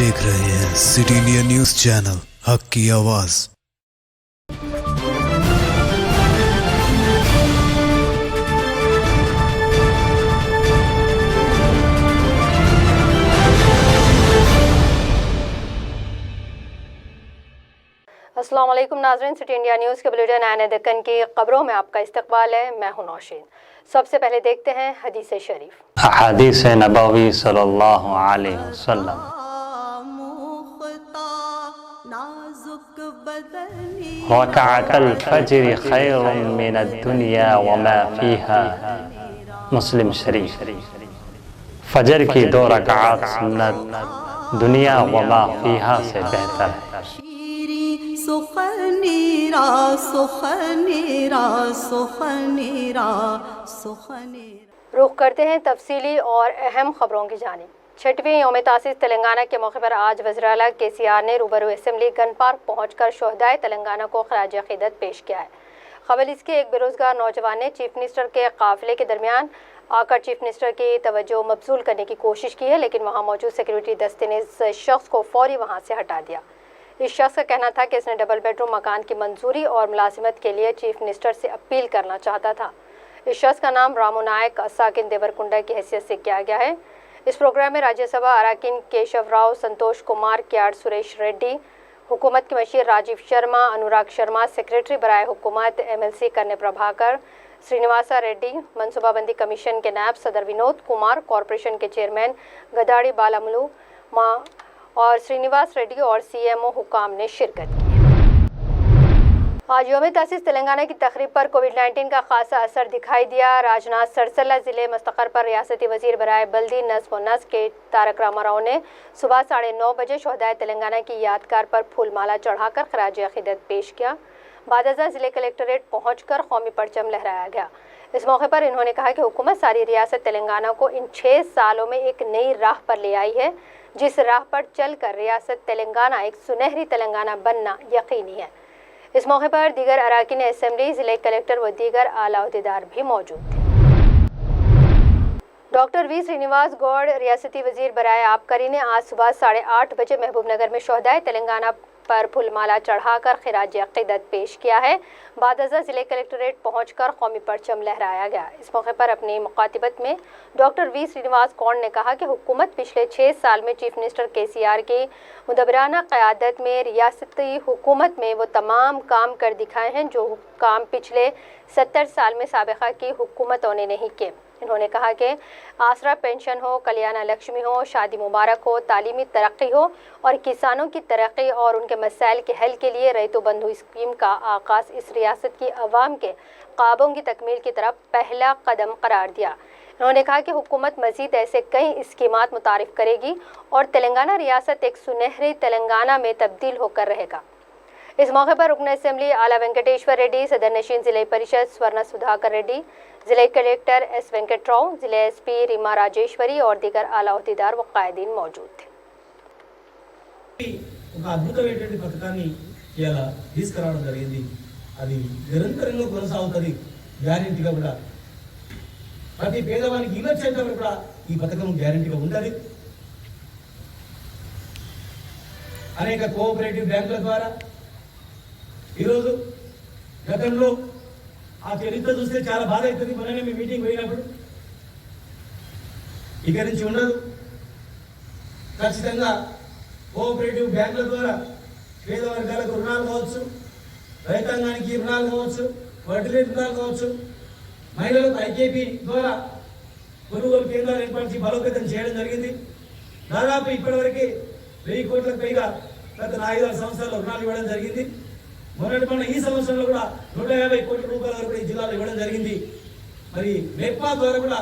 देख रहे हैं सिटी इंडिया न्यूज चैनल, हक की आवाज। अस्सलाम वालेकुम नाज़रीन, सिटी इंडिया न्यूज़ के बुलेटिन आने दक्कन की खबरों में आपका इस्तकबाल है। मैं हूं नौशीन। सबसे पहले देखते हैं हदीस शरीफ। हदीस नबवी सल्लल्लाहु अलैहि वसल्लम। रकाअतुल फज्र खैरुम मिनद दुनिया व मा फीहा। मुस्लिम शरीफ। फजर की 2 रकात सुन्नत दुनिया व मा फीहा से बेहतर है। सुखनीरा सुखनीरा सुखनीरा सुखनीरा। रुख करते हैं तफसीली और अहम खबरों की जानिब। 6वीं यौम तासीस तेलंगाना के मौके पर आज वज़ीर आला KCR ने रूबरू असेंबली गन पार्क पहुंचकर शोहदाए तेलंगाना को खराज अक़ीदत पेश किया है। क़बल इसके एक बेरोज़गार नौजवान ने चीफ मिनिस्टर के काफ़िले के दरमियान आकर चीफ मिनिस्टर की तवज्जो मबसूल करने की कोशिश की है, लेकिन वहाँ मौजूद सिक्योरिटी दस्ते ने इस शख्स को फौरी वहाँ से हटा दिया। इस शख्स का कहना था कि इसने डबल बेडरूम मकान की मंजूरी और मुलाजिमत के लिए चीफ मिनिस्टर से अपील करना चाहता था। इस शख्स का नाम रामू नायक साकिन देवरकुंडा की हैसियत से किया गया है। इस प्रोग्राम में राज्यसभा अराकीन केशव राव, संतोष कुमार, क्याड़ सुरेश रेड्डी, हुकूमत के मशीर राजीव शर्मा, अनुराग शर्मा, सेक्रेटरी बराए हुकूमत MLC कन्ने प्रभाकर, श्रीनिवासा रेड्डी, मनसूबाबंदी कमीशन के नायब सदर विनोद कुमार, कॉरपोरेशन के चेयरमैन गदाड़ी बालामुलू और श्रीनिवास रेड्डी और CMO हुकाम ने शिरकत की। आज यौम तासीस तेलंगाना की तकरीब पर कोविड-19 का खासा असर दिखाई दिया। राजनाथ सरसल्ला ज़िले मुस्तक़र पर रियासती वज़ीर बराए बल्दी नज़्म व नस्क के तारक रामाराव ने सुबह 9:30 बजे शोहदाए तेलंगाना की यादगार पर फूलमाला चढ़ाकर खराज अक़ीदत पेश किया। बादअज़ा ज़िले कलेक्ट्रेट पहुँचकर कौमी परचम लहराया गया। इस मौके पर इन्होंने कहा कि हुकूमत सारी रियासत तेलंगाना को इन 6 सालों में एक नई राह पर ले आई है, जिस राह पर चलकर रियासत तेलंगाना एक सुनहरी तेलंगाना बनना यकीनी है। इस मौके पर दीगर अराकीन असेंबली, ज़िले कलेक्टर व दीगर आला अहदेदार भी मौजूद थे। डॉक्टर V श्रीनिवास गौड़ रियासती वज़ीर बराए आबकारी ने आज सुबह 8:30 बजे महबूबनगर में शोहदाए तेलंगाना पर फूलमाला चढ़ाकर खराज अक़ीदत पेश किया है। बादअज़ा ज़िले कलेक्ट्रेट पहुंचकर कौमी परचम लहराया गया। इस मौके पर अपनी मुखातिबत में डॉक्टर V श्रीनिवास गौड़ ने कहा कि हुकूमत पिछले 6 साल में चीफ मिनिस्टर KCR की मुदब्बराना क़यादत में रियासती हुकूमत में वो तमाम काम कर दिखाए हैं जो काम पिछले 70 साल में साबिक़ा की हुकूमतों ने नहीं किए। इन्होंने कहा कि आसरा पेंशन हो, कल्याण लक्ष्मी हो, शादी मुबारक हो, तालीमी तरक्की हो और किसानों की तरक्की और उनके मसाइल के हल के लिए रैतो बंधु स्कीम का आगाज़ इस रियासत की अवाम के ख्वाबों की तकमील की तरफ पहला कदम करार दिया। उन्होंने कहा कि हुकूमत मज़ीद ऐसे कई स्कीमात मुतारिफ करेगी और तेलंगाना रियासत एक सुनहरी तेलंगाना में तब्दील होकर रहेगा। इस मौके पर रुकन असेंबली आला वेंकटेश्वर रेड्डी, सदर नशीन ज़िले परिषद स्वर्ण सुधाकर रेड्डी, ज़िले कलेक्टर S वेंकटराव, ज़िले SP रीमा राजेश्वरी और दीगर आला अहदेदार व कायदीन मौजूद थे। ఒక అద్భుతమైనటువంటి పథకాన్ని ఇలా తీసుకురావడం జరిగింది. అది నిరంతరంగా కొనసాగుతుంది. గ్యారెంటీగా కూడా ప్రతి పేదవానికి ఇల్లు వచ్చేంత వరకు కూడా ఈ పథకం గ్యారెంటీగా ఉంటుంది. అనేక కోఆపరేటివ్ బ్యాంకుల ద్వారా ఈరోజు గతంలో ఆ చరిత్ర చూస్తే చాలా బాధ అవుతుంది. మొన్ననే మీ మీటింగ్ పోయినప్పుడు ఇక నుంచి ఉండదు. ఖచ్చితంగా కోఆపరేటివ్ బ్యాంకుల ద్వారా పేద వర్గాలకు రుణాలు కావచ్చు, రైతాంగానికి రుణాలు కావచ్చు, వడ్డీ రుణాలు కావచ్చు, మహిళలకు IKP ద్వారా కొనుగోలు కేంద్రాలు ఏర్పరిచి బలోపేతం చేయడం జరిగింది. దాదాపు ఇప్పటివరకు 1000 కోట్లకు పైగా గత 4-5 సంవత్సరాల్లో రుణాలు ఇవ్వడం జరిగింది. మొన్న ఈ సంవత్సరంలో కూడా 150 కోట్ల రూపాయల వరకు ఈ జిల్లాలో ఇవ్వడం జరిగింది. మరి మెప్మా ద్వారా కూడా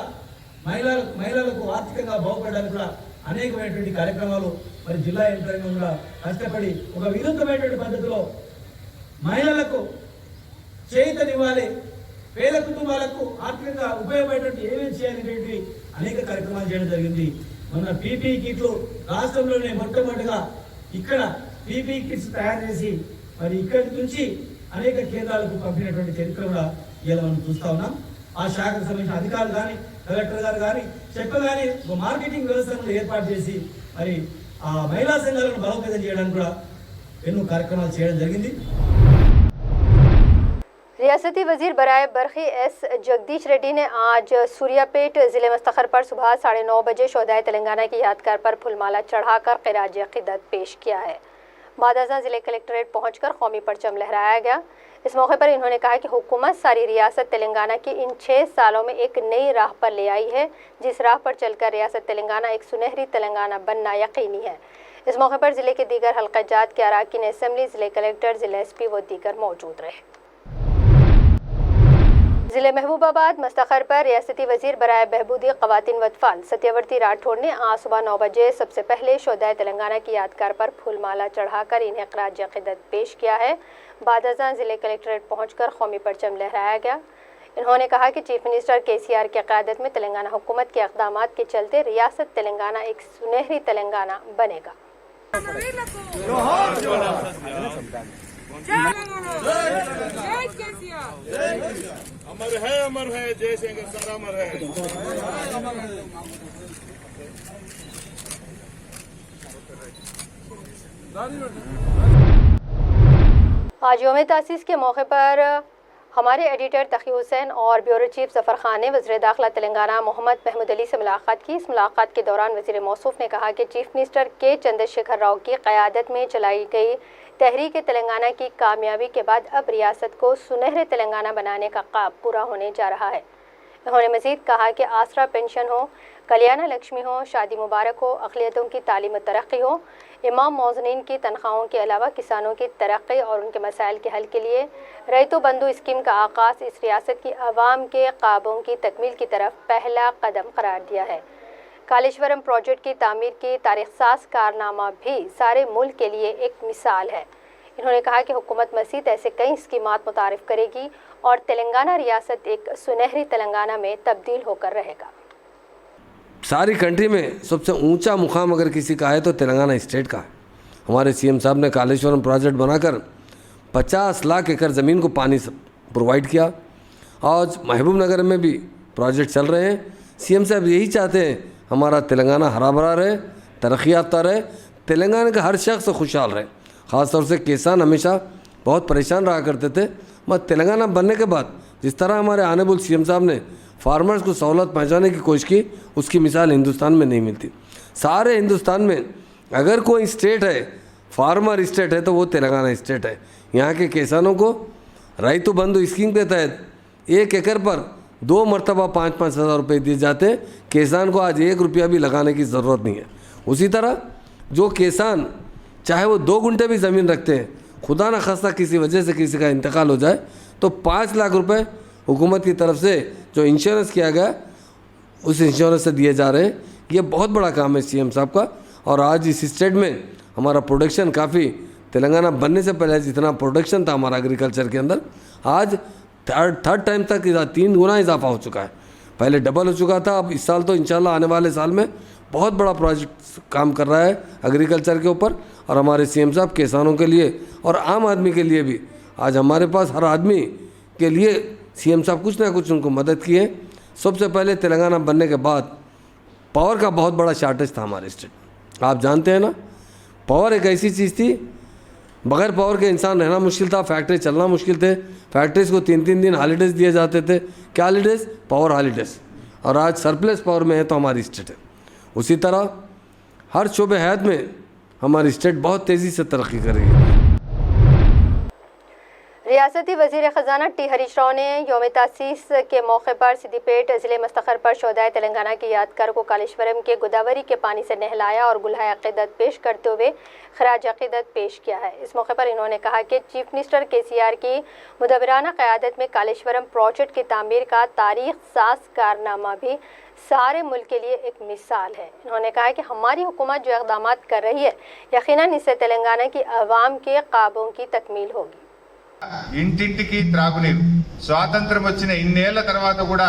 మహిళలకు ఆర్థికంగా బాగుపడడానికి కూడా అనేకమైనటువంటి కార్యక్రమాలు మరి జిల్లా యంత్రాంగం కూడా కష్టపడి ఒక వినూత్నమైనటువంటి పద్ధతిలో మహిళలకు చేయూతనివ్వాలి, పేద కుటుంబాలకు ఆర్థికంగా ఉపయోగపడేటువంటి ఏమేమి చేయాలనేటువంటి అనేక కార్యక్రమాలు చేయడం జరిగింది. మొన్న PPE కిట్లు రాష్ట్రంలోనే మొట్టమొదటిగా ఇక్కడ PPE కిట్స్ తయారు చేసి మరి ఇక్కడి నుంచి అనేక కేంద్రాలకు పంపినటువంటి చరిత్ర కూడా ఇలా మనం చూస్తా ఉన్నాం. ఆ శాఖకు సంబంధించిన అధికారులు కానీ, కలెక్టర్ గారు కానీ చెప్పగానే ఒక మార్కెటింగ్ వ్యవస్థను ఏర్పాటు చేసి మరి ఆ మహిళా సంఘాలను బలోపేతం చేయడానికి కూడా ఎన్నో కార్యక్రమాలు చేయడం జరిగింది। रियासती वजीर बराए बरखी एस जगदीश रेड्डी ने आज सूर्यापेट जिले मुस्तखर पर सुबह 9:30 बजे शोहदाए तेलंगाना की यादगार पर फूलमाला चढ़ाकर खिराज अकीदत पेश किया है। बादाजा जिले कलेक्ट्रेट पहुंचकर कौमी परचम लहराया गया। इस मौके पर इन्होंने कहा कि हुकूमत सारी रियासत तेलंगाना की इन 6 सालों में एक नई राह पर ले आई है, जिस राह पर चलकर रियासत तेलंगाना एक सुनहरी तेलंगाना बनना यकीनी है। इस मौके पर जिले के दीगर हल्का जात के अराकीन असेंबली, जिले कलेक्टर, जिला SP व दीगर मौजूद रहे। जिले महबूबाबाद मुस्तखर पर रियासती वजीर बराए बहबूदी ख़वातीन वतफाल सत्यवर्ती राठौड़ ने आज सुबह 9 बजे सबसे पहले शोहदाए तेलंगाना की यादगार पर फूलमाला चढ़ाकर इन्हें खराज अक़ीदत पेश किया है। बादाजा जिले कलेक्ट्रेट पहुंचकर कौमी परचम लहराया गया। इन्होंने कहा कि चीफ मिनिस्टर KCR की क़यादत में तेलंगाना हुकूमत के इक़दामात के चलते रियासत तेलंगाना एक सुनहरी तेलंगाना बनेगा। अमर है जय शंकर सर, अमर है। आज यौम तासीस के मौके पर हमारे एडिटर तकी हुसैन और ब्यूरो चीफ ज़फ़र खान ने वज़ीर दाखिला तेलंगाना मोहम्मद महमूद अली से मुलाकात की। इस मुलाकात के दौरान वज़ीर मौसूफ ने कहा कि चीफ मिनिस्टर के चंद्रशेखर राव की क़यादत में चलाई गई तहरीक तेलंगाना की कामयाबी के बाद अब रियासत को सुनहरे तेलंगाना बनाने का ख्वाब पूरा होने जा रहा है। उन्होंने मज़ीद कहा कि आसरा पेंशन हो, कल्याण लक्ष्मी हो, शादी मुबारक हो, अक़लियतों की तालीम व तरक्की हो, इमाम मौज़नीन की तनख्वाहों के अलावा किसानों की तरक्की और उनके मसाइल के हल के लिए रैतु बंधु स्कीम का आगाज़ इस रियासत की आवाम के ख्वाबों की तकमील की तरफ पहला कदम करार दिया है। कालेश्वरम प्रोजेक्ट की तामीर की तारीख़साज़ कारनामा भी सारे मुल्क के लिए एक मिसाल है। इन्होंने कहा कि हुकूमत मज़ीद ऐसे कई स्कीमात मुतारिफ़ करेगी और तेलंगाना रियासत एक सुनहरी तेलंगाना में तब्दील होकर रहेगा। सारी कंट्री में सबसे ऊंचा मुकाम अगर किसी का है तो तेलंगाना स्टेट का है। हमारे CM साहब ने कालेश्वरम प्रोजेक्ट बनाकर 50 लाख एकड़ ज़मीन को पानी प्रोवाइड किया। आज महबूब नगर में भी प्रोजेक्ट चल रहे हैं। CM साहब यही चाहते हैं हमारा तेलंगाना हरा भरा रहे, तरक्की याफ्ता रहे, तेलंगाना का हर शख्स खुशहाल रहे। ख़ास तौर से किसान हमेशा बहुत परेशान रहा करते थे, मगर तेलंगाना बनने के बाद जिस तरह हमारे आनेबुल CM साहब ने फार्मर्स को सहूलत पहुँचाने की कोशिश की, उसकी मिसाल हिंदुस्तान में नहीं मिलती। सारे हिंदुस्तान में अगर कोई स्टेट है, फार्मर स्टेट है, तो वो तेलंगाना स्टेट है। यहाँ के किसानों को रैतु बंधु स्कीम के तहत 1 एकड़ पर 2 मरतबा 5-5 हज़ार रुपये दिए जाते हैं। किसान को आज 1 रुपया भी लगाने की ज़रूरत नहीं है। उसी तरह जो किसान चाहे वो 2 गुंठे भी ज़मीन रखते हैं, खुदा न खास्ता किसी वजह से किसी का इंतकाल हो जाए तो 5 लाख रुपए हुकूमत की तरफ से जो इंश्योरेंस किया गया उस इंश्योरेंस से दिए जा रहे हैं। ये बहुत बड़ा काम है CM साहब का। और आज इस स्टेट में हमारा प्रोडक्शन काफ़ी, तेलंगाना बनने से पहले जितना प्रोडक्शन था हमारा एग्रीकल्चर के अंदर, आज थर्ड टाइम तक 3 गुना इजाफा हो चुका है। पहले डबल हो चुका था, अब इस साल तो इंशाल्लाह आने वाले साल में बहुत बड़ा प्रोजेक्ट काम कर रहा है एग्रीकल्चर के ऊपर। और हमारे CM साहब किसानों के लिए और आम आदमी के लिए भी, आज हमारे पास हर आदमी के लिए CM साहब कुछ ना कुछ उनको मदद की है। सबसे पहले तेलंगाना बनने के बाद पावर का बहुत बड़ा शॉर्टेज था हमारे स्टेट। आप जानते हैं ना, पावर एक ऐसी चीज़ थी, बगैर पावर के इंसान रहना मुश्किल था, फैक्ट्री चलना मुश्किल थे। फैक्ट्रीज़ को 3-3 दिन हॉलीडेज़ दिए जाते थे। क्या हॉलीडेज़? Power holidays. और आज सरप्लस पावर में है तो हमारी स्टेट है। उसी तरह हर शोबे हयात में हमारी स्टेट बहुत तेज़ी से तरक्की करेगी। रियासती वज़ीर ख़जाना T हरीश राव ने यौम तासीस के मौके पर सिद्दीपेट ज़िले मुस्तखर पर शोहदाए तेलंगाना की यादगार को कालेश्वरम के गोदावरी के पानी से नहलाया और गुलहाए अक़ीदत पेश करते हुए खराज अक़ीदत पेश किया है। इस मौके पर इन्होंने कहा कि चीफ मिनिस्टर KCR की मुदब्बिराना क़यादत में कालेश्वरम प्रोजेक्ट की तामीर का तारीख़-साज़ कारनामा भी सारे मुल्क के लिए एक मिसाल है। उन्होंने कहा कि हमारी हुकूमत जो इक़दामात कर रही है, यकीनन इससे तेलंगाना की आवाम के ख्वाबों की तकमील होगी। ఇంటింటికి త్రాగునీరు స్వాతంత్రం వచ్చిన ఇన్నేళ్ల తర్వాత కూడా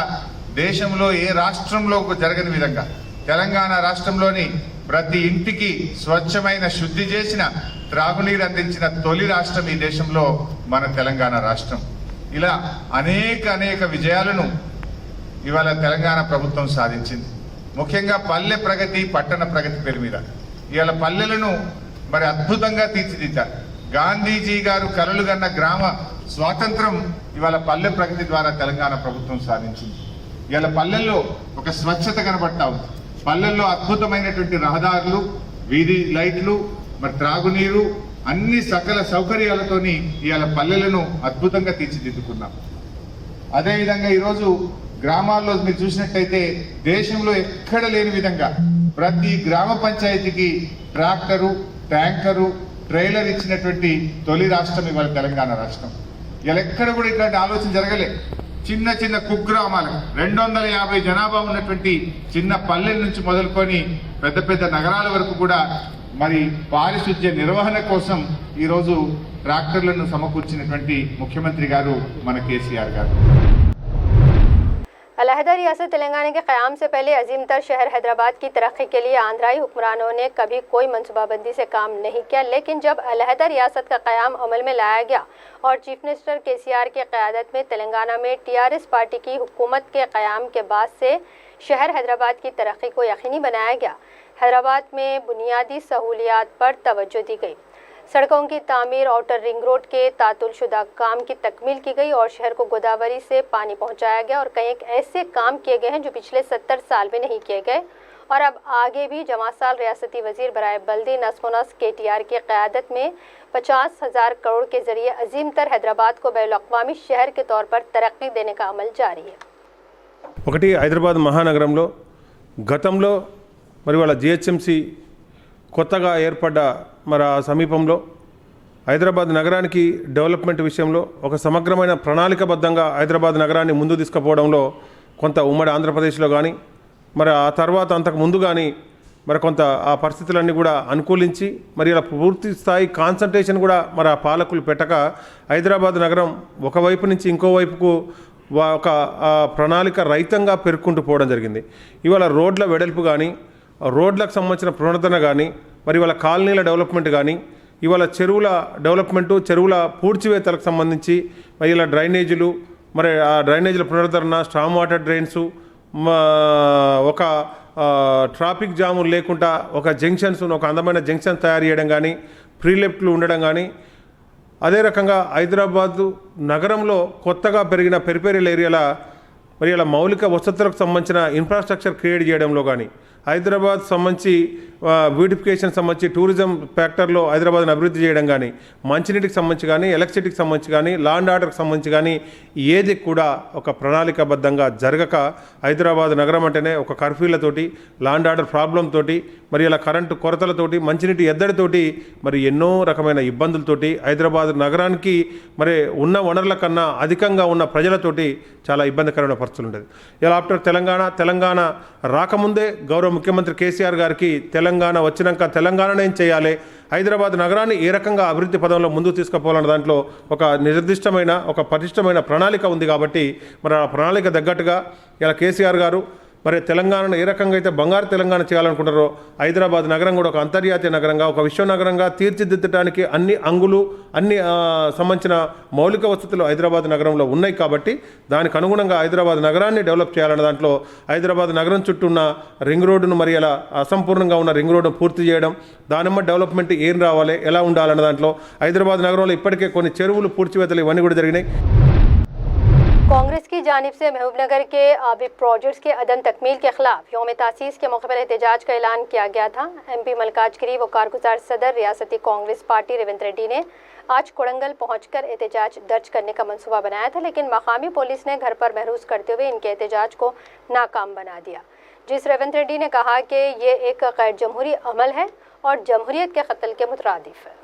దేశంలో ఏ రాష్ట్రంలో జరగని విధంగా తెలంగాణ రాష్ట్రంలోని ప్రతి ఇంటికి స్వచ్ఛమైన శుద్ధి చేసిన త్రాగునీరు అందించిన తొలి రాష్ట్రం ఈ దేశంలో మన తెలంగాణ రాష్ట్రం। ఇలా అనేక విజయాలను ఇవాళ తెలంగాణ ప్రభుత్వం సాధించింది। ముఖ్యంగా పల్లె ప్రగతి, పట్టణ ప్రగతి పేరు మీద ఇవాళ పల్లెలను మరి అద్భుతంగా తీర్చిదిద్దారు. గాంధీజీ గారు కలలు కన్న గ్రామ స్వాతంత్రం ఇవాళ పల్లె ప్రగతి ద్వారా తెలంగాణ ప్రభుత్వం సాధించింది. ఇవాళ పల్లెల్లో ఒక స్వచ్ఛత కనబడతా ఉంది. పల్లెల్లో అద్భుతమైనటువంటి రహదారులు, వీధి లైట్లు, మరి త్రాగునీరు, అన్ని సకల సౌకర్యాలతోని ఇవాళ పల్లెలను అద్భుతంగా తీర్చిదిద్దుకున్నాం. అదేవిధంగా ఈరోజు గ్రామాల్లో మీరు చూసినట్టయితే దేశంలో ఎక్కడ లేని విధంగా ప్రతి గ్రామ పంచాయతీకి ట్రాక్టరు, ట్యాంకరు, ట్రైలర్ ఇచ్చినటువంటి తొలి రాష్ట్రం ఇవాళ తెలంగాణ రాష్ట్రం. ఇలా ఎక్కడ కూడా ఇట్లాంటి ఆలోచన జరగలే. చిన్న చిన్న కుగ్రామాలకు 250 జనాభా ఉన్నటువంటి చిన్న పల్లెల నుంచి మొదలుకొని పెద్ద పెద్ద నగరాల వరకు కూడా మరి పారిశుద్ధ్య నిర్వహణ కోసం ఈరోజు ట్రాక్టర్లను సమకూర్చినటువంటి ముఖ్యమంత్రి గారు మన కేసీఆర్ గారు. अलहदा रियासत तेलंगाना के क़याम से पहले अजीम तर शहर हैदराबाद की तरक्की के लिए आंध्राई हुक्मरानों ने कभी कोई मनसूबाबंदी से काम नहीं किया, लेकिन जब अलहदा रियासत का क़याम अमल में लाया गया और चीफ मिनिस्टर केसीआर की क़यादत में तेलंगाना में टीआरएस पार्टी की हुकूमत के क़याम के बाद से शहर हैदराबाद की तरक्की को यकीनी बनाया गया। हैदराबाद में बुनियादी सहूलियात पर तवज्जो दी गई। सड़कों की तामीर, आउटर रिंग रोड के तातुलशुदा काम की तकमील की गई और शहर को गोदावरी से पानी पहुंचाया गया और कई एक ऐसे काम किए गए हैं जो पिछले 70 साल में नहीं किए गए और अब आगे भी। जमा साल रियासती वजीर बराए बल्दी नस्मोनस केटीआर की क़यादत में 50,000 करोड़ के जरिए अजीम तर हैदराबाद को बैनुल-अक़वामी शहर के तौर पर तरक्की देने का अमल जारी है। ఒకటి హైదరాబాద్ మహానగరంలో గతంలో మరి వాళ్ళ జిహెచ్ఎంసి కొత్తగా ఏర్పడ్డ మరి ఆ సమీపంలో హైదరాబాద్ నగరానికి డెవలప్మెంట్ విషయంలో ఒక సమగ్రమైన ప్రణాళికబద్ధంగా హైదరాబాద్ నగరాన్ని ముందు తీసుకుపోవడంలో కొంత ఉమ్మడి ఆంధ్రప్రదేశ్లో కానీ మరి ఆ తర్వాత అంతకు ముందు కానీ మరి కొంత ఆ పరిస్థితులన్నీ కూడా అనుకూలించి మరి ఇలా పూర్తి స్థాయి కాన్సన్ట్రేషన్ కూడా మరి ఆ పాలకులు పెట్టక హైదరాబాద్ నగరం ఒకవైపు నుంచి ఇంకోవైపుకు ఒక ప్రణాళిక రహితంగా పెరుక్కుంటూ పోవడం జరిగింది. ఇవాళ రోడ్ల వెడల్పు కానీ, రోడ్లకు సంబంధించిన పునరుద్ధరణ కానీ, మరి ఇవాళ కాలనీల డెవలప్మెంట్ కానీ, ఇవాళ చెరువుల డెవలప్మెంటు, చెరువుల పూడ్చివేతలకు సంబంధించి మరి ఇలా డ్రైనేజీలు, మరి ఆ డ్రైనేజీల పునరుద్ధరణ, స్ట్రామ్ వాటర్ డ్రైన్స్, ఒక ట్రాఫిక్ జాములు లేకుండా ఒక జంక్షన్స్, ఒక అందమైన జంక్షన్ తయారు చేయడం కానీ, ప్రీ లెఫ్ట్లు ఉండడం కానీ, అదే రకంగా హైదరాబాదు నగరంలో కొత్తగా పెరిగిన పెరిఫెరల్ ఏరియాల మరి ఇలా మౌలిక వసతులకు సంబంధించిన ఇన్ఫ్రాస్ట్రక్చర్ క్రియేట్ చేయడంలో కానీ, హైదరాబాద్ సంబంధించి బ్యూటిఫికేషన్ సంబంధించి టూరిజం ఫ్యాక్టర్లో హైదరాబాద్ని అభివృద్ధి చేయడం కానీ, మంచినీటికి సంబంధించి కానీ, ఎలక్ట్రిసిటీకి సంబంధించి కానీ, లా అండ్ ఆర్డర్కి సంబంధించి కానీ ఏది కూడా ఒక ప్రణాళికాబద్ధంగా జరగక హైదరాబాద్ నగరం అంటేనే ఒక కర్ఫ్యూలతోటి, లా అండ్ ఆర్డర్ ప్రాబ్లంతోటి, మరి ఇలా కరెంటు కొరతలతోటి, మంచినీటి ఎద్దడితోటి, మరి ఎన్నో రకమైన ఇబ్బందులతోటి హైదరాబాద్ నగరానికి మరి ఉన్న వనరుల కన్నా అధికంగా ఉన్న ప్రజలతోటి చాలా ఇబ్బందికరమైన పరిస్థితులు ఉండేది. ఇలా ఆఫ్టర్ తెలంగాణ రాకముందే గౌరవ ముఖ్యమంత్రి కేసీఆర్ గారికి తెలంగాణ వచ్చినాక తెలంగాణను ఏం చేయాలి, హైదరాబాద్ నగరాన్ని ఏ రకంగా అభివృద్ధి పదంలో ముందుకు తీసుకుపోవాలన్న దాంట్లో ఒక నిర్దిష్టమైన, ఒక పటిష్టమైన ప్రణాళిక ఉంది. కాబట్టి మరి ఆ ప్రణాళిక తగ్గట్టుగా ఇలా కేసీఆర్ గారు మరి తెలంగాణను ఏ రకంగా అయితే బంగారు తెలంగాణ చేయాలనుకుంటారో హైదరాబాద్ నగరం కూడా ఒక అంతర్జాతీయ నగరంగా, ఒక విశ్వనగరంగా తీర్చిదిద్దడానికి అన్ని అంగులు, అన్ని సంబంధించిన మౌలిక వసతులు హైదరాబాద్ నగరంలో ఉన్నాయి. కాబట్టి దానికి అనుగుణంగా హైదరాబాద్ నగరాన్ని డెవలప్ చేయాలన్న దాంట్లో హైదరాబాద్ నగరం చుట్టూ ఉన్న రింగ్ రోడ్డును మరి అలా అసంపూర్ణంగా ఉన్న రింగ్ రోడ్డును పూర్తి చేయడం, దానిమ్మ డెవలప్మెంట్ ఏం రావాలి, ఎలా ఉండాలన్న దాంట్లో హైదరాబాద్ నగరంలో ఇప్పటికే కొన్ని చెరువులు పూడ్చివేతలు ఇవన్నీ కూడా జరిగినాయి. कांग्रेस की जानिब से महबूबनगर के आबी प्रोजेक्ट्स के अदम तकमील के खिलाफ यौम तासीस के मौके पर एहतजाज का ऐलान किया गया था। MP मलकाजगिरी व कारगुजार सदर रियासती कांग्रेस पार्टी रेवंत रेड्डी ने आज कोड़ंगल पहुंचकर एहतजाज दर्ज करने का मंसूबा बनाया था, लेकिन मकामी पुलिस ने घर पर महरूज करते हुए इनके एहतजाज को नाकाम बना दिया, जिस रेवंत रेड्डी ने कहा कि ये एक गैर जमहूरी अमल है और जमहूरियत के कत्ल के मुतरादिफ है।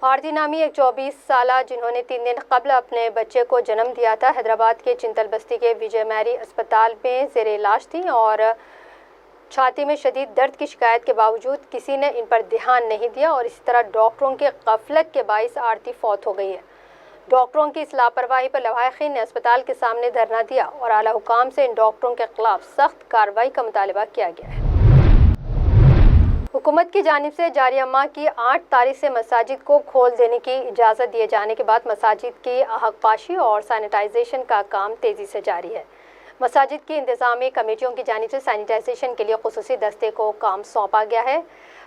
आरती नामी एक 24 साला जिन्होंने 3 दिन कबल अपने बच्चे को जन्म दिया था, हैदराबाद के चिंतल बस्ती के विजय मैरी अस्पताल में ज़ेर इलाज थी और छाती में शदीद दर्द की शिकायत के बावजूद किसी ने इन पर ध्यान नहीं दिया और इसी तरह डॉक्टरों के गफलत के बाइस आरती फौत हो गई है। डॉक्टरों की इस लापरवाही पर लवाहिकीन ने अस्पताल के सामने धरना दिया और आला हुकाम से इन डॉक्टरों के खिलाफ सख्त कार्रवाई का मुतालबा किया गया है। हुकूमत की जानिब से जारी अम्मा की 8 तारीख से मसाजिद को खोल देने की इजाज़त दिए जाने के बाद मसाजिद की हकपाशी और सैनिटाइजेशन का काम तेज़ी से जारी है। मसाजिद की इंतजामी कमेटियों की जानिब से सैनिटाइजेशन के लिए खुसूसी दस्ते को काम सौंपा गया है।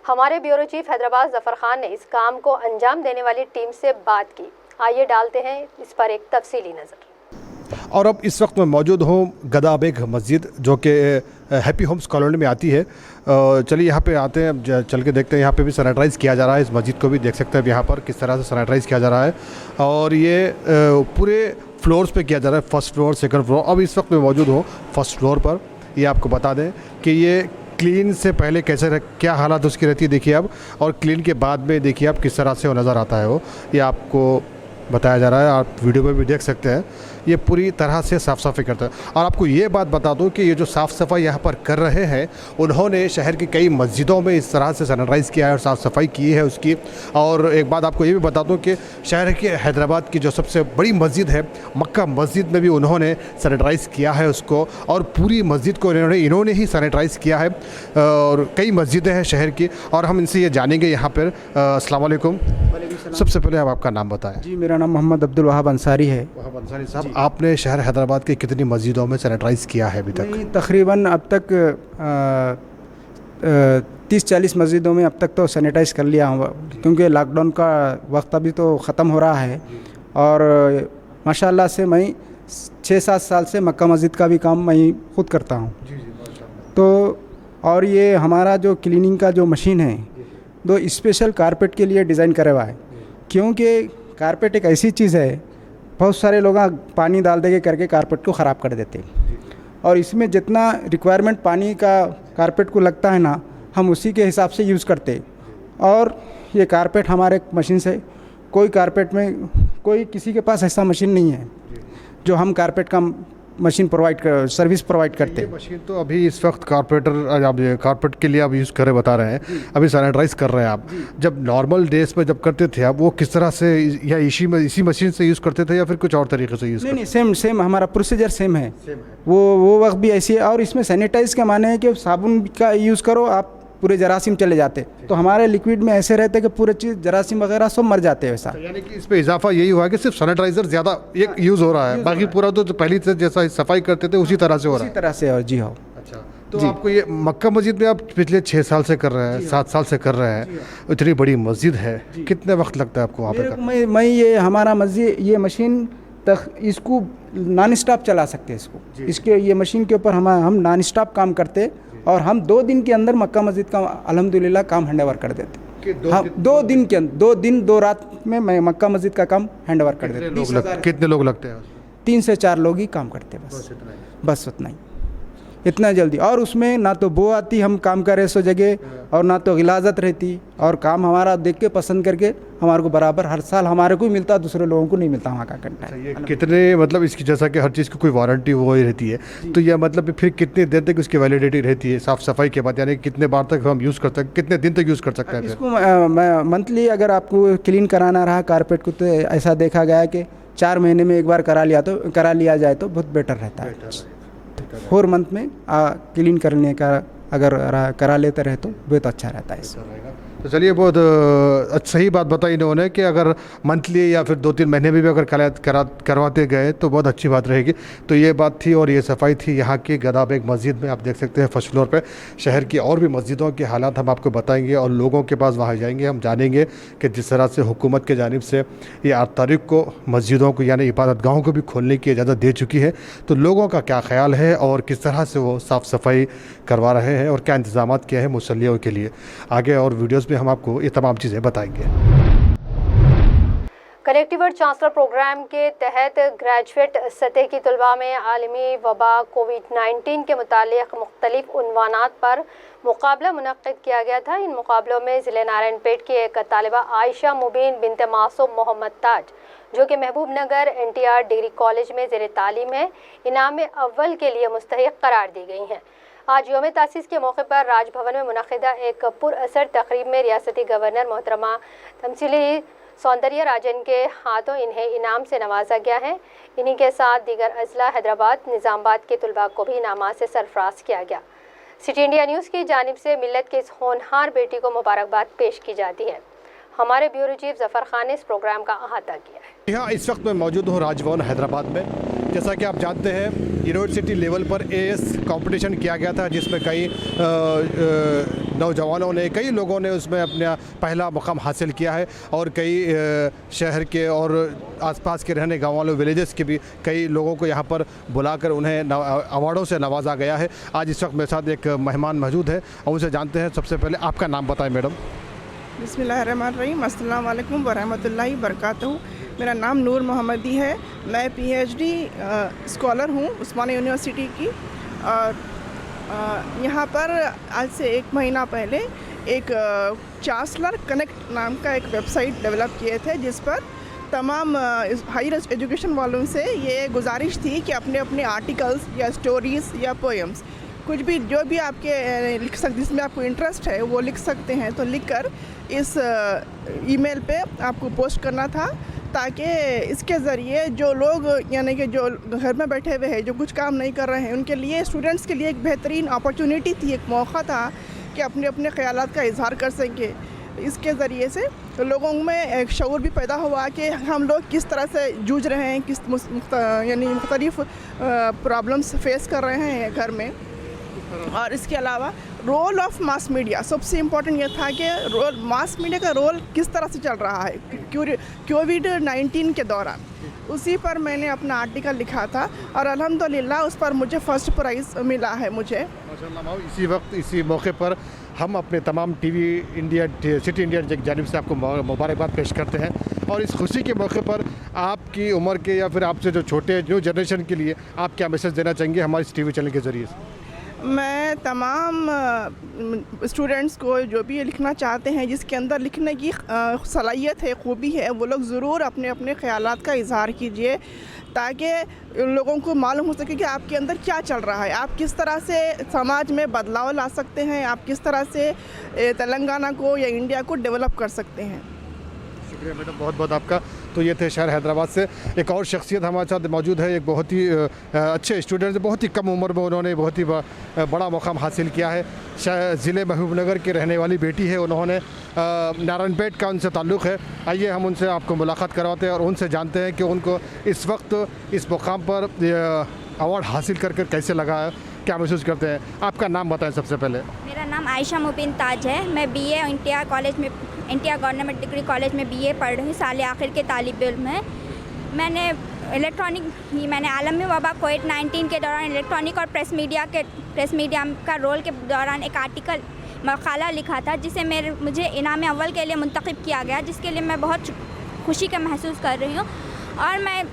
हमारे ब्यूरो चीफ हैदराबाद जफर खान ने इस काम को अंजाम देने वाली टीम से बात की। आइए डालते हैं इस पर एक तफसीली नज़र। और अब इस वक्त मैं मौजूद हूँ गदा बेग मस्जिद, जो कि हैप्पी होम्स कॉलोनी में आती है। चलिए यहाँ पे आते हैं, चल के देखते हैं। यहाँ पे भी सैनिटाइज़ किया जा रहा है। इस मस्जिद को भी देख सकते हैं यहाँ पर किस तरह से सैनिटाइज़ किया जा रहा है। और ये पूरे फ्लोर्स पे किया जा रहा है, फर्स्ट फ्लोर, सेकंड फ्लोर। अब इस वक्त मैं मौजूद हूँ फर्स्ट फ्लोर पर। ये आपको बता दें कि ये क्लीन से पहले कैसे क्या हालत उसकी रहती है देखिए अब, और क्लीन के बाद में देखिए आप किस तरह से वो नज़र आता है। वो ये आपको बताया जा रहा है, आप वीडियो में भी देख सकते हैं। ये पूरी तरह से साफ़ सफाई करता है। और आपको ये बात बता दूं कि ये जो साफ़ सफाई यहाँ पर कर रहे हैं, उन्होंने शहर की कई मस्जिदों में इस तरह से सैनिटाइज़ किया है और साफ़ सफाई की है उसकी। और एक बात आपको ये भी बता दूं कि शहर के हैदराबाद की जो सबसे बड़ी मस्जिद है मक्का मस्जिद में भी उन्होंने सैनिटाइज़ किया है उसको, और पूरी मस्जिद को इन्होंने ही सैनिटाइज़ किया है। और कई मस्जिदें हैं शहर की, और हम इनसे ये जानेंगे यहाँ पर। अस्सलाम वालेकुम। सबसे पहले आप आपका नाम बताएं। जी, मेरा नाम मोहम्मद अब्दुल वहाब अंसारी है। वहाब अंसारी साहब, आपने शहर हैदराबाद की कितनी मस्जिदों में सैनिटाइज़ किया है अभी तक? तकरीबन अब तक 30-40 मस्जिदों में अब तक तो सैनिटाइज़ कर लिया हूँ, क्योंकि लॉकडाउन का वक्त अभी तो ख़त्म हो रहा है। और माशाल्लाह से मैं 6-7 साल से मक्का मस्जिद का भी काम मैं खुद करता हूँ। तो और ये हमारा जो क्लीनिंग का जो मशीन है, दो स्पेशल कारपेट के लिए डिज़ाइन करे हुआ है, क्योंकि कारपेट एक ऐसी चीज़ है, बहुत सारे लोग पानी डाल दे के करके कारपेट को ख़राब कर देते हैं। और इसमें जितना रिक्वायरमेंट पानी का कारपेट को लगता है ना, हम उसी के हिसाब से यूज़ करते। और ये कारपेट हमारे मशीन से, कोई कारपेट में कोई किसी के पास ऐसा मशीन नहीं है जो हम कारपेट का मशीन सर्विस प्रोवाइड करते हैं। मशीन तो अभी इस वक्त कारपेट के लिए आप यूज़ करे बता रहे हैं, अभी सैनिटाइज़ कर रहे हैं आप। जब नॉर्मल डेज में जब करते थे आप, वो किस तरह से, या इसी मशीन से यूज़ करते थे या फिर कुछ और तरीके से यूज़? नहीं, सेम हमारा प्रोसीजर सेम है। वो वक्त भी ऐसी है। और इसमें सैनिटाइज़ का माने है कि साबुन का यूज़ करो आप, पूरे जरासीम चले जाते। तो हमारे लिक्विड में ऐसे रहते कि पूरे चीज़ जरासीम वगैरह सब मर जाते हैं। वैसा यानी कि इस पे इजाफा यही हुआ है कि सिर्फ सैनिटाइजर ज़्यादा एक यूज़ हो रहा है, बाकी पूरा तो पहले से जैसा सफाई करते थे उसी तरह से हो रहा है। उसी तरह से। और जी हाँ। अच्छा, तो आपको ये मक्का मस्जिद में आप पिछले 6 साल से कर रहे हैं, 7 साल से कर रहे हैं, इतनी बड़ी मस्जिद है, कितने वक्त लगता है आपको वहाँ पे? मैं ये हमारा मस्जिद, ये मशीन तक इसको नॉन स्टॉप चला सकते हैं इसको। इसके ये मशीन के ऊपर हम नॉन स्टॉप काम करते, और हम 2 दिन के अंदर मक्का मस्जिद का अल्हम्दुलिल्लाह काम हैंडओवर कर देते। हाँ, 2 दिन के अंदर, 2 दिन 2 रात में मैं मक्का मस्जिद का काम हैंडओवर कर देते। कितने लोग लगते हैं? 3 से 4 लोग ही काम करते हैं बस उतना ही, इतना जल्दी। और उसमें ना तो बो आती हम काम करें सो जगह, और ना तो गिलाजत रहती, और काम हमारा देख के पसंद करके हमारे को बराबर हर साल हमारे को ही मिलता, दूसरे लोगों को नहीं मिलता वहाँ का कंटेंट। कितने मतलब इसकी, जैसा कि हर चीज़ की कोई वारंटी वो ही रहती है, तो यह मतलब फिर कितनी देर तक उसकी वैलिडिटी रहती है साफ़ सफाई के बाद? यानी कितने बार तक हम यूज़ कर सकते, कितने दिन तक यूज़ कर सकते हैं इसको? मंथली अगर आपको क्लीन कराना रहा कारपेट को, तो ऐसा देखा गया है कि 4 महीने में एक बार करा लिया जाए तो बहुत बेटर रहता है। 4 मंथ में क्लीन करने का अगर करा लेते रहे तो बहुत अच्छा रहता है। तो चलिए, बहुत सही बात बताई इन्होंने कि अगर मंथली या फिर 2-3 महीने में भी अगर करवाते गए तो बहुत अच्छी बात रहेगी। तो ये बात थी, और ये सफाई थी यहाँ की गदा बेग मस्जिद में। आप देख सकते हैं फर्स्ट फ्लोर पे। शहर की और भी मस्जिदों के हालात हम आपको बताएंगे, और लोगों के पास वहाँ जाएंगे, हम जानेंगे कि जिस तरह से हुकूमत के जानिब से ये 8 तारीख को मस्जिदों को यानी इबादतगाहों को भी खोलने की इजाज़त दे चुकी है, तो लोगों का क्या ख्याल है और किस तरह से वो साफ़ सफाई करवा रहे हैं और क्या इंतज़ाम किया है मुसल्लियों के लिए। आगे और वीडियोज़ में हम आपको ये तमाम चीज़ें बताएंगे। कनेक्टिविटी चांसलर प्रोग्राम के तहत ग्रेजुएट सतह की तलबा में आलमी वबा कोविड-19 के मुतालिक मुख्तलिफ उन्वानात पर मुकाबला मुनक्किद किया गया था। इन मुकाबलों में ज़िले नारायणपेट की एक तालिबा आयशा मुबीन बिनते मासूम मोहम्मद ताज, जो कि महबूब नगर NTR डिग्री कॉलेज में ज़ेर तालीम है, इनाम अव्वल के लिए मुस्तहिक करार दी गई हैं। आज योम तासीस के मौके पर राजभवन में मुनक़िदा एक पुरअसर तकरीब में रियासती गवर्नर मोहतरमा तमसीली सौंदर्य राजन के हाथों इन्हें इनाम से नवाजा गया है। इन्हीं के साथ दीगर अजला हैदराबाद, निज़ामाबाद के तलबा को भी इनामात से सरफराज किया गया। सिटी इंडिया न्यूज़ की जानिब से मिल्लत के इस होनहार बेटी को मुबारकबाद पेश की जाती है। हमारे ब्यूरो चीफ जफर खान ने इस प्रोग्राम का अहाता किया है। यहाँ इस वक्त मैं मौजूद हूँ राजभवन हैदराबाद में। जैसा कि आप जानते हैं यूनिवर्सिटी लेवल पर एएस कंपटीशन किया गया था, जिसमें कई नौजवानों ने, कई लोगों ने उसमें अपना पहला मुकाम हासिल किया है और कई शहर के और आसपास के रहने गाँव वालों, विलेजेस के भी कई लोगों को यहाँ पर बुलाकर उन्हें अवार्डों से नवाजा गया है। आज इस वक्त मेरे साथ एक मेहमान मौजूद है और उनसे जानते हैं। सबसे पहले आपका नाम बताएं मैडम। बिस्मिल्लाहिर्रहमानिर्रहीम, अस्सलाम वालेकुम वरहमतुल्लाहि बरकातहू। मेरा नाम नूर मोहम्मदी है। मैं पीएचडी स्कॉलर हूँ उस्मानिया यूनिवर्सिटी की। और यहाँ पर आज से 1 महीना पहले एक चांसलर कनेक्ट नाम का एक वेबसाइट डेवलप किए थे, जिस पर तमाम हायर एजुकेशन वालों से ये गुजारिश थी कि अपने अपने आर्टिकल्स या स्टोरीज़ या पोएम्स, कुछ भी जो भी आपके लिख सकते, जिसमें आपको इंटरेस्ट है वो लिख सकते हैं। तो लिखकर इस ईमेल पे आपको पोस्ट करना था, ताकि इसके ज़रिए जो लोग यानी कि जो घर में बैठे हुए हैं, जो कुछ काम नहीं कर रहे हैं, उनके लिए, स्टूडेंट्स के लिए एक बेहतरीन अपॉर्चुनिटी थी, एक मौका था कि अपने अपने ख़यालात का इजहार कर सकें। इसके ज़रिए से लोगों में एक शऊर भी पैदा हुआ कि हम लोग किस तरह से जूझ रहे हैं, किस यानी मुख्तलिफ प्रॉब्लम्स फेस कर रहे हैं घर में। और इसके अलावा रोल ऑफ मास मीडिया, सबसे इम्पोर्टेंट ये था कि मास मीडिया का रोल किस तरह से चल रहा है कोविड-19 के दौरान। उसी पर मैंने अपना आर्टिकल लिखा था और अल्हम्दुलिल्लाह उस पर मुझे फ़र्स्ट प्राइज़ मिला है मुझे। माशाल्लाह। इसी वक्त, इसी मौके पर हम अपने तमाम टीवी इंडिया, सिटी इंडिया की जानिब से आपको मुबारकबाद पेश करते हैं। और इस खुशी के मौके पर आपकी उम्र के या फिर आपसे जो छोटे न्यू जनरेशन के लिए आप क्या मैसेज देना चाहेंगे हमारे इस टीवी चैनल के ज़रिए से? मैं तमाम स्टूडेंट्स को जो भी लिखना चाहते हैं, जिसके अंदर लिखने की सलाहियत है, खूबी है, वो लोग ज़रूर अपने अपने ख़यालात का इजहार कीजिए, ताकि लोगों को मालूम हो सके कि आपके अंदर क्या चल रहा है, आप किस तरह से समाज में बदलाव ला सकते हैं, आप किस तरह से तेलंगाना को या इंडिया को डेवलप कर सकते हैं। शुक्रिया मैडम, बहुत बहुत आपका। तो ये थे शहर हैदराबाद से एक और शख्सियत हमारे साथ मौजूद है, एक बहुत ही अच्छे स्टूडेंट, बहुत ही कम उम्र में उन्होंने बहुत ही बड़ा मुकाम हासिल किया है। ज़िले महबूबनगर की रहने वाली बेटी है, उन्होंने नारायणपेट का उनसे ताल्लुक़ है। आइए हम उनसे आपको मुलाकात करवाते हैं और उनसे जानते हैं कि उनको इस वक्त इस मुकाम पर अवार्ड हासिल कर कैसे लगा है, क्या महसूस करते हैं। आपका नाम बताएं सबसे पहले। मेरा नाम आयशा मुबिन ताज है। मैं बीए इंडिया कॉलेज में, इंडिया गवर्नमेंट डिग्री कॉलेज में बीए पढ़ रही हूँ, साल आखिर के तालिब इल्म है। मैंने मैंने आलमी वबा कोविड-19 के दौरान इलेक्ट्रॉनिक और प्रेस मीडिया का रोल के दौरान एक आर्टिकल, मकाला लिखा था, जिसे मुझे इनाम अव्वल के लिए मुंतखब किया गया, जिसके लिए मैं बहुत खुशी का महसूस कर रही हूँ। और मैं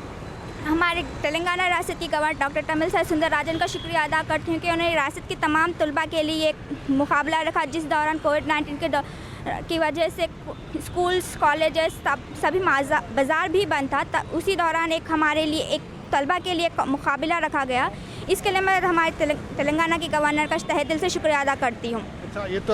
हमारे तेलंगाना रियासत की गवर्नर डॉक्टर तमिलसाई सुंदरराजन का शुक्रिया अदा करती हूँ कि उन्होंने रियासत की तमाम तलबा के लिए एक मुकाबला रखा, जिस दौरान कोविड-19 की वजह से स्कूल्स, कॉलेजेस, सभी बाज़ार भी बंद था। उसी दौरान एक हमारे लिए, एक तलबा के लिए एक मुकाबला रखा गया। इसके लिए मैं हमारे तेलंगाना की गवर्नर का तहे दिल से शुक्रिया अदा करती हूँ। अच्छा, ये तो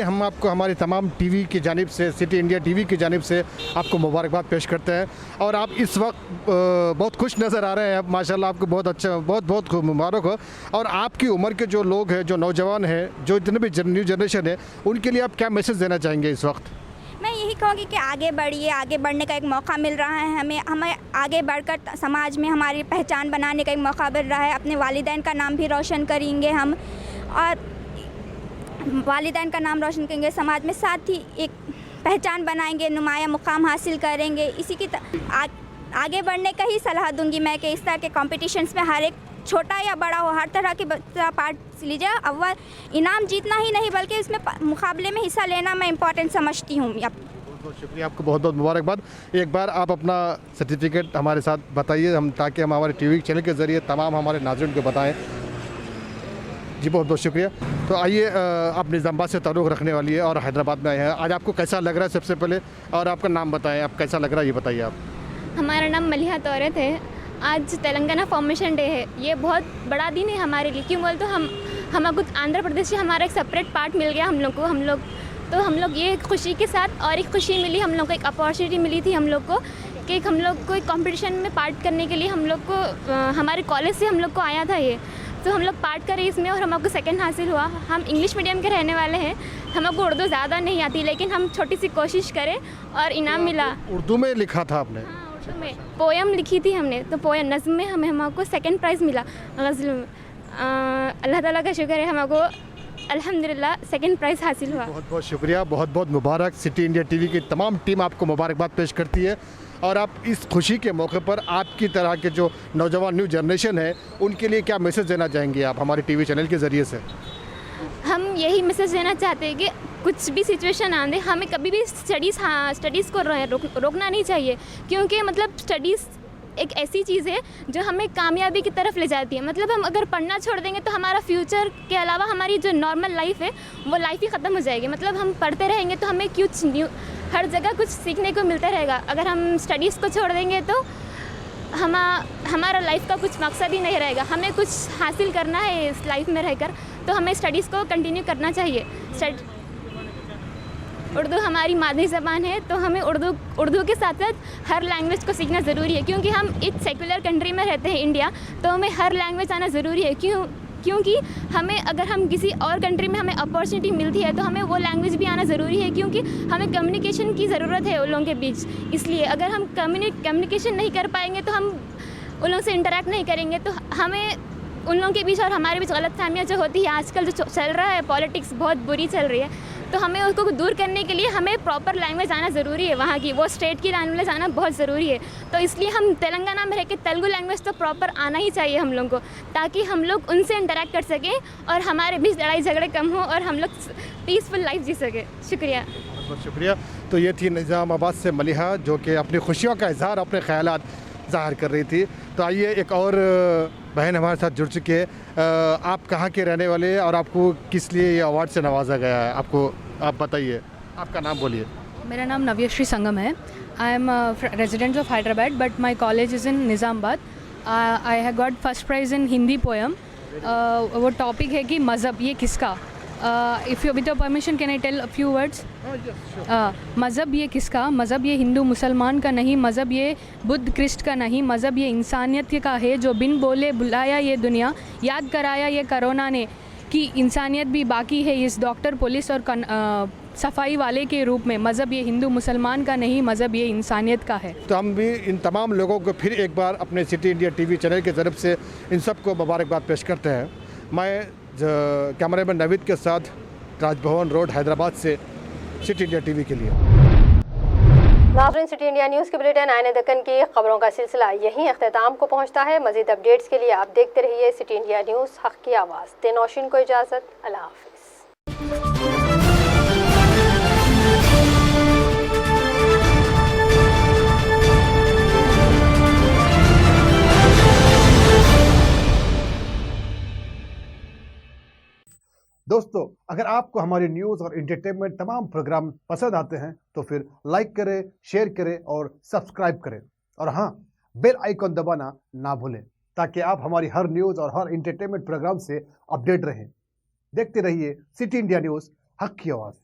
हम आपको हमारी तमाम टीवी की जानिब से, सिटी इंडिया टीवी की जानिब से आपको मुबारकबाद पेश करते हैं। और आप इस वक्त बहुत खुश नज़र आ रहे हैं, माशाल्लाह, आपको बहुत अच्छा, बहुत बहुत मुबारक हो। और आपकी उम्र के जो लोग हैं, जो नौजवान हैं, जो जितने भी न्यू जनरेशन है, उनके लिए आप क्या मैसेज देना चाहेंगे इस वक्त? मैं यही कहूँगी कि आगे बढ़िए, आगे बढ़ने का एक मौका मिल रहा है हमें आगे बढ़कर समाज में हमारी पहचान बनाने का एक मौका मिल रहा है। अपने वालिदैन का नाम भी रोशन करेंगे हम, और वालिदैन का नाम रोशन करेंगे, समाज में साथ ही एक पहचान बनाएंगे, नुमाया मुकाम हासिल करेंगे। इसी की आगे बढ़ने का ही सलाह दूंगी मैं कि इस तरह के कॉम्पिटिशन्स में हर एक, छोटा या बड़ा हो, हर तरह के पार्ट लीजिए। अव्वल इनाम जीतना ही नहीं, बल्कि इसमें मुकाबले में हिस्सा लेना मैं इम्पोर्टेंट समझती हूँ। बहुत बहुत शुक्रिया, आपको बहुत बहुत मुबारकबाद। एक बार आप अपना सर्टिफिकेट हमारे साथ बताइए, हम ताकि हम हमारे टीवी चैनल के ज़रिए तमाम हमारे नाज़रीन को बताएं। जी बहुत बहुत शुक्रिया। तो आइए, आप निज़ामाबाद से ताल्लुक़ रखने वाली है और हैदराबाद में आए हैं, आज आपको कैसा लग रहा है सबसे पहले, और आपका नाम बताएं, आप कैसा लग रहा है ये बताइए आप। हमारा नाम मलिहा तौरत है। आज तेलंगाना फॉर्मेशन डे है, ये बहुत बड़ा दिन है हमारे लिए। क्यों बोल तो हम कुछ आंध्र प्रदेश से हमारा एक सेपरेट पार्ट मिल गया हम लोग ये खुशी के साथ, और एक खुशी मिली हम लोग को, एक अपॉर्चुनिटी मिली थी हम लोग को कि हम लोग को एक कंपटीशन में पार्ट करने के लिए हम लोग को, हमारे कॉलेज से हम लोग को आया था ये, तो हम लोग पार्ट करें इसमें और हमको सेकंड हासिल हुआ। हम इंग्लिश मीडियम के रहने वाले हैं, हमको उर्दू ज़्यादा नहीं आती, लेकिन हम छोटी सी कोशिश करें और इनाम मिला। उर्दू में लिखा था आपने? नज़्म में पोयम लिखी थी हमने, तो पोयम नज़्म में हमको सेकंड प्राइज़ मिला गज़ल में। अल्लाह ताला का शुक्र है, हमको अल्हम्दुलिल्लाह सेकंड प्राइज़ हासिल हुआ। बहुत बहुत शुक्रिया, बहुत बहुत मुबारक। सिटी इंडिया टीवी की तमाम टीम आपको मुबारकबाद पेश करती है और आप इस खुशी के मौके पर आपकी तरह के जो नौजवान न्यू जनरेशन है उनके लिए क्या मैसेज देना चाहेंगे आप हमारे टीवी चैनल के ज़रिए से? हम यही मैसेज देना चाहते हैं कि कुछ भी सिचुएशन आने, हमें कभी भी स्टडीज़ को रोकना नहीं चाहिए, क्योंकि मतलब स्टडीज़ एक ऐसी चीज़ है जो हमें कामयाबी की तरफ ले जाती है। मतलब हम अगर पढ़ना छोड़ देंगे तो हमारा फ्यूचर के अलावा हमारी जो नॉर्मल लाइफ है वो लाइफ ही ख़त्म हो जाएगी। मतलब हम पढ़ते रहेंगे तो हमें कुछ न्यू, हर जगह कुछ सीखने को मिलता रहेगा। अगर हम स्टडीज़ को छोड़ देंगे तो हमारा लाइफ का कुछ मकसद ही नहीं रहेगा। हमें कुछ हासिल करना है इस लाइफ में रहकर, तो हमें स्टडीज़ को कंटिन्यू करना चाहिए। उर्दू हमारी मादरी ज़बान है, तो हमें उर्दू के साथ साथ हर लैंग्वेज को सीखना ज़रूरी है, क्योंकि हम एक सेकुलर कंट्री में रहते हैं इंडिया, तो हमें हर लैंग्वेज आना ज़रूरी है। क्योंकि हमें अगर हम किसी और कंट्री में हमें अपॉर्चुनिटी मिलती है तो हमें वो लैंग्वेज भी आना ज़रूरी है, क्योंकि हमें कम्युनिकेशन की ज़रूरत है उन लोगों के बीच। इसलिए अगर हम कम्युनिकेशन नहीं कर पाएंगे तो हम उन लोगों से इंटरेक्ट नहीं करेंगे, तो हमें उन लोगों के बीच और हमारे बीच गलतफहमियाँ जो होती है, आजकल जो चल रहा है पॉलिटिक्स बहुत बुरी चल रही है, तो हमें उसको दूर करने के लिए हमें प्रॉपर लैंग्वेज आना ज़रूरी है। वहाँ की वो स्टेट की लैंग्वेज आना बहुत ज़रूरी है। तो इसलिए हम तेलंगाना में रह के तेलुगु लैंग्वेज तो प्रॉपर आना ही चाहिए हम लोग को, ताकि हम लोग उनसे इंटरेक्ट कर सकें और हमारे बीच लड़ाई झगड़े कम हो और हम लोग पीसफुल लाइफ जी सकें। शुक्रिया, बहुत शुक्रिया। तो ये थी निज़ामाबाद से मलिहा, जो कि अपनी खुशियों का इजहार, अपने ख्यालात ज़ाहिर कर रही थी। तो आइए एक और बहन हमारे साथ जुड़ चुके हैं। आप कहाँ के रहने वाले हैं और आपको किस लिए ये अवार्ड से नवाजा गया है? आप बताइए, आपका नाम बोलिए। मेरा नाम नव्यश्री संगम है। I am resident of Hyderabad but my college is in Nizamabad. I have got first prize in Hindi poem. वो टॉपिक है कि मज़हब ये किसका। If you with your permission can I tell a few words. मज़हब ये किसका, मज़हब ये हिंदू मुसलमान का नहीं, मज़हब ये बुद्ध क्रिस्ट का नहीं, मज़हब ये इंसानियत का है, जो बिन बोले बुलाया ये दुनिया, याद कराया ये कोरोना ने कि इंसानियत भी बाकी है इस डॉक्टर, पुलिस और सफाई वाले के रूप में। मज़हब ये हिंदू मुसलमान का नहीं, मज़हब ये इंसानियत का है। तो हम भी इन तमाम लोगों को फिर एक बार अपने सिटी इंडिया टीवी चैनल की तरफ से इन सबको मुबारकबाद पेश करते हैं। मैं कैमरामैन नवीद के साथ राजभवन रोड हैदराबाद से सिटी इंडिया टीवी के लिए। नाज़रीन, सिटी इंडिया न्यूज़ के बुलेटिन आईने दक्कन की खबरों का सिलसिला यहीं अख्ताम को पहुंचता है। मज़ीद अपडेट्स के लिए आप देखते रहिए सिटी इंडिया न्यूज़, हक़ की आवाज़। नौशीन को इजाज़त, अल्लाह हाफ़िज़। दोस्तों, अगर आपको हमारी न्यूज़ और एंटरटेनमेंट तमाम प्रोग्राम पसंद आते हैं तो फिर लाइक करें, शेयर करें और सब्सक्राइब करें। और हाँ, बेल आइकन दबाना ना भूलें, ताकि आप हमारी हर न्यूज़ और हर एंटरटेनमेंट प्रोग्राम से अपडेट रहें। देखते रहिए सिटी इंडिया न्यूज़, हक़ की आवाज़।